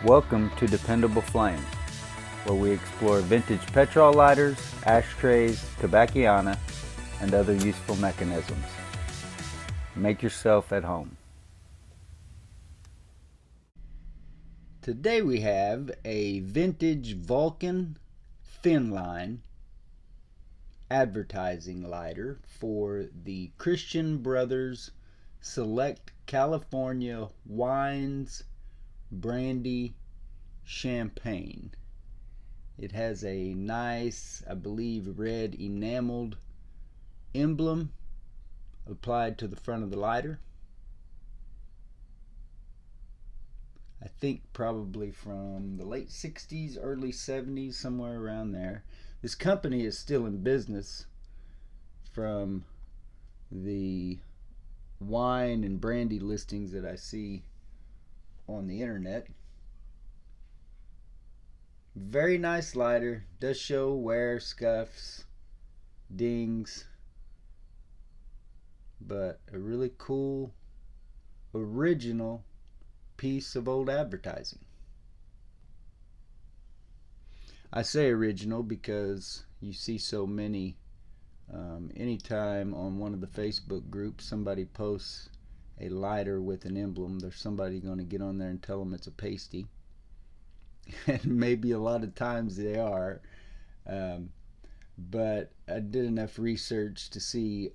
Welcome to Dependable Flame, where we explore vintage petrol lighters, ashtrays, tobacciana, and other useful mechanisms. Make yourself at home. Today we have a vintage Vulcan thin line advertising lighter for the Christian Brothers Select California Wines Brandy Champagne. It has a nice, I believe, red enameled emblem applied to the front of the lighter. I think probably from the late 60s, early 70s, somewhere around there. This company is still in business from the wine and brandy listings that I see on the internet. Very nice lighter. Does show wear, scuffs, dings, but a really cool original piece of old advertising. I say original because you see so many. Anytime on one of the Facebook groups somebody posts a lighter with an emblem, there's somebody going to get on there and tell them it's a pasty. And maybe a lot of times they are. But I did enough research to see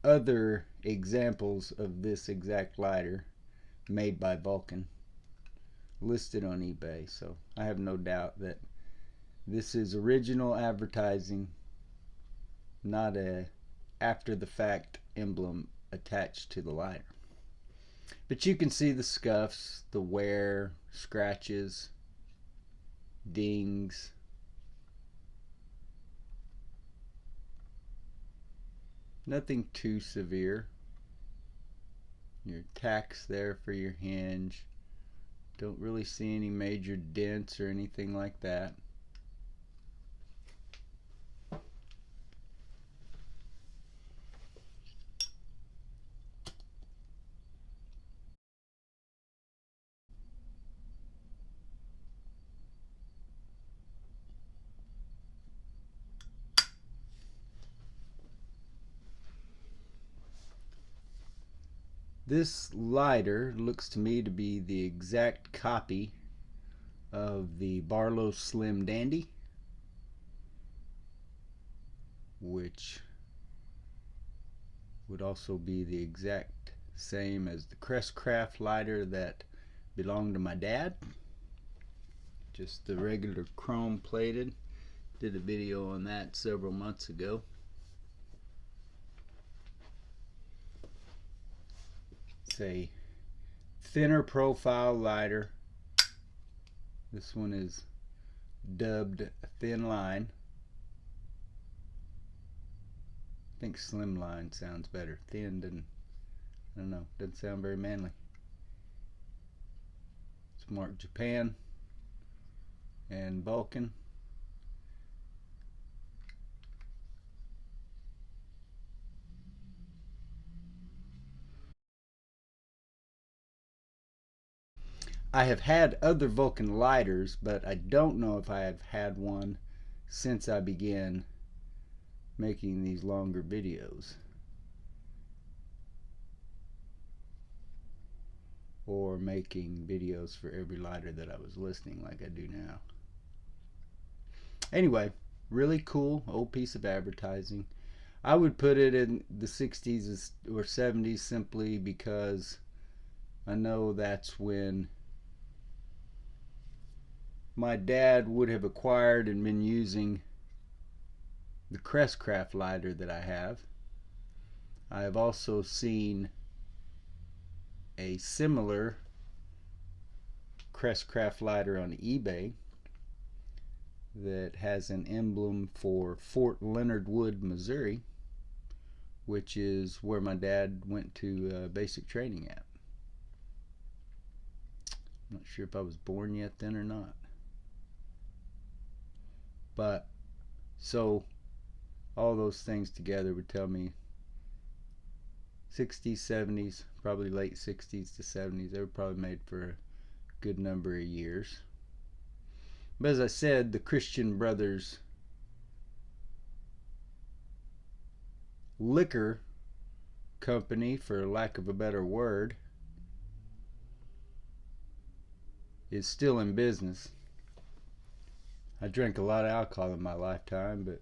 other examples of this exact lighter made by Vulcan listed on eBay, so I have no doubt that this is original advertising, not a after the fact emblem attached to the lighter. But you can see the scuffs, the wear, scratches, dings. Nothing too severe. Your tacks there for your hinge. Don't really see any major dents or anything like that. This lighter looks to me to be the exact copy of the Barlow Slim Dandy, which would also be the exact same as the Crestcraft lighter that belonged to my dad. Just the regular chrome plated. Did a video on that several months ago. It's a thinner profile lighter. This one is dubbed thin line. I think slim line sounds better. Thin doesn't, I don't know, doesn't sound very manly. It's marked Japan and Vulcan. I have had other Vulcan lighters, but I don't know if I have had one since I began making these longer videos, or making videos for every lighter that I was listing like I do now. Anyway, really cool old piece of advertising. I would put it in the 60s or 70s simply because I know that's when my dad would have acquired and been using the Crestcraft lighter that I have. I have also seen a similar Crestcraft lighter on eBay that has an emblem for Fort Leonard Wood, Missouri, which is where my dad went to basic training at. I'm not sure if I was born yet then or not. But so all those things together would tell me 60s, 70s, probably late 60s to 70s. They were probably made for good number of years. But as I said, the Christian Brothers liquor company, for lack of a better word, is still in business. I drank a lot of alcohol in my lifetime, but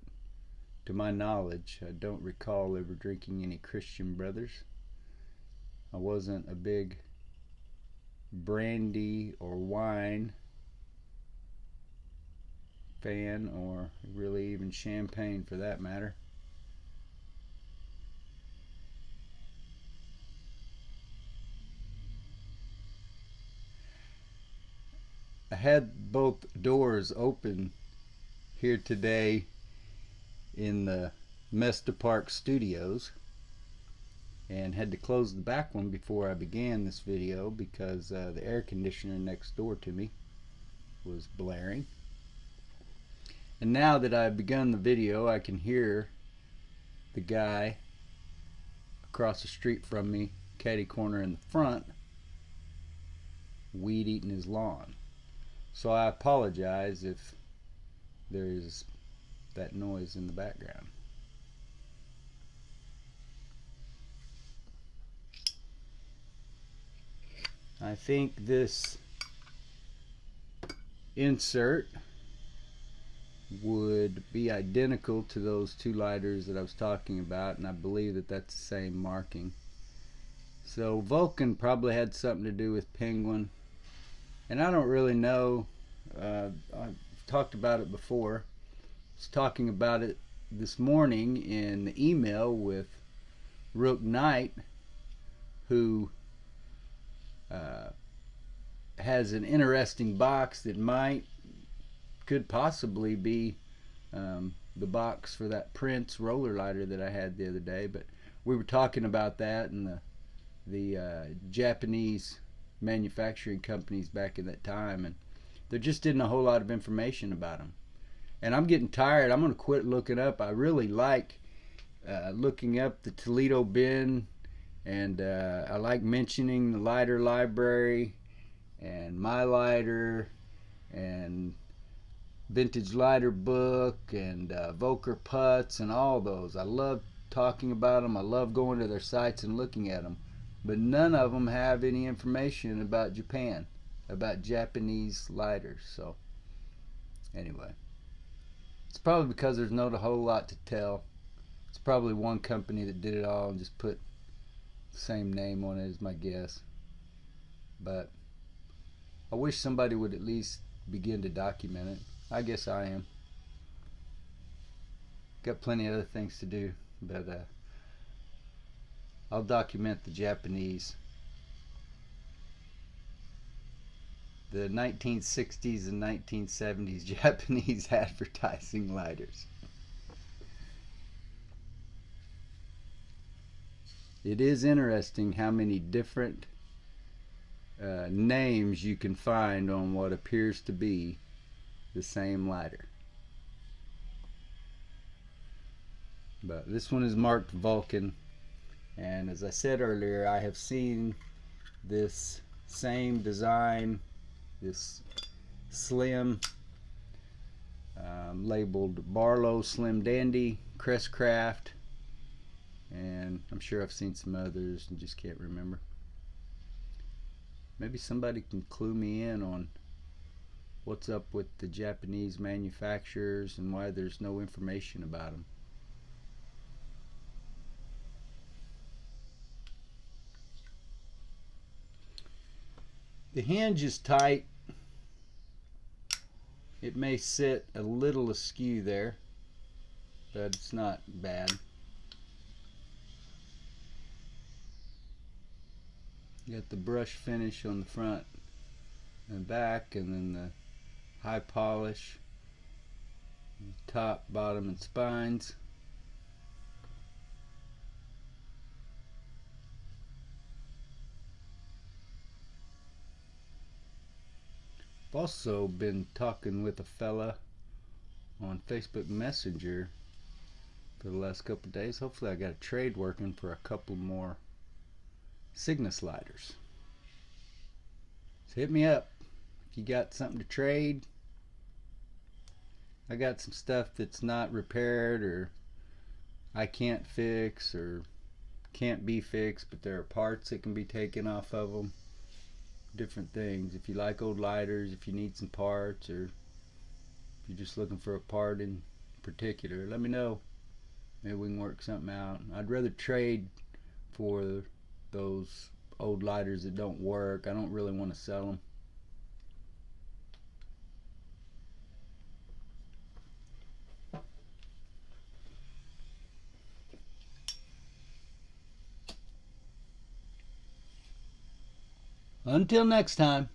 to my knowledge, I don't recall ever drinking any Christian Brothers. I wasn't a big brandy or wine fan, or really even champagne for that matter. I had both doors open here today in the Mesta Park Studios, and had to close the back one before I began this video because the air conditioner next door to me was blaring. And now that I've begun the video, I can hear the guy across the street from me, catty corner in the front, weed eating his lawn. So I apologize if there's that noise in the background. I think this insert would be identical to those two lighters that I was talking about, and I believe that that's the same marking. So Vulcan probably had something to do with Penguin, and I don't really know. I've talked about it before. I was talking about it this morning in the email with Rook Knight, who has an interesting box that could possibly be the box for that Prince roller lighter that I had the other day. But we were talking about that and the Japanese manufacturing companies back in that time, and there just isn't a whole lot of information about them. And I'm getting tired. I'm going to quit looking up. I really like looking up the Toledo bin, and I like mentioning the lighter library and my lighter and vintage lighter book and Volker Putz and all those. I love talking about them. I love going to their sites and looking at them, but none of them have any information about Japan, about Japanese lighters. So anyway, it's probably because there's not a whole lot to tell. It's probably one company that did it all and just put the same name on it, is my guess. But I wish somebody would at least begin to document it. I guess I am. Got plenty of other things to do, but I'll document the Japanese, the 1960s and 1970s Japanese advertising lighters. It is interesting how many different names you can find on what appears to be the same lighter. But this one is marked Vulcan, and as I said earlier, I have seen this same design, this slim, labeled Barlow Slim Dandy, Crestcraft, and I'm sure I've seen some others and just can't remember. Maybe somebody can clue me in on what's up with the Japanese manufacturers and why there's no information about them. The hinge is tight. It may sit a little askew there, but it's not bad. You got the brush finish on the front and back, and then the high polish, top, bottom, and spines. I've also been talking with a fella on Facebook Messenger for the last couple of days. Hopefully I got a trade working for a couple more Cygnus lighters. So hit me up. If you got something to trade, I got some stuff that's not repaired or I can't fix or can't be fixed, but there are parts that can be taken off of them. Different things. If you like old lighters, if you need some parts, or if you're just looking for a part in particular, let me know. Maybe we can work something out. I'd rather trade for those old lighters that don't work. I don't really want to sell them. Until next time.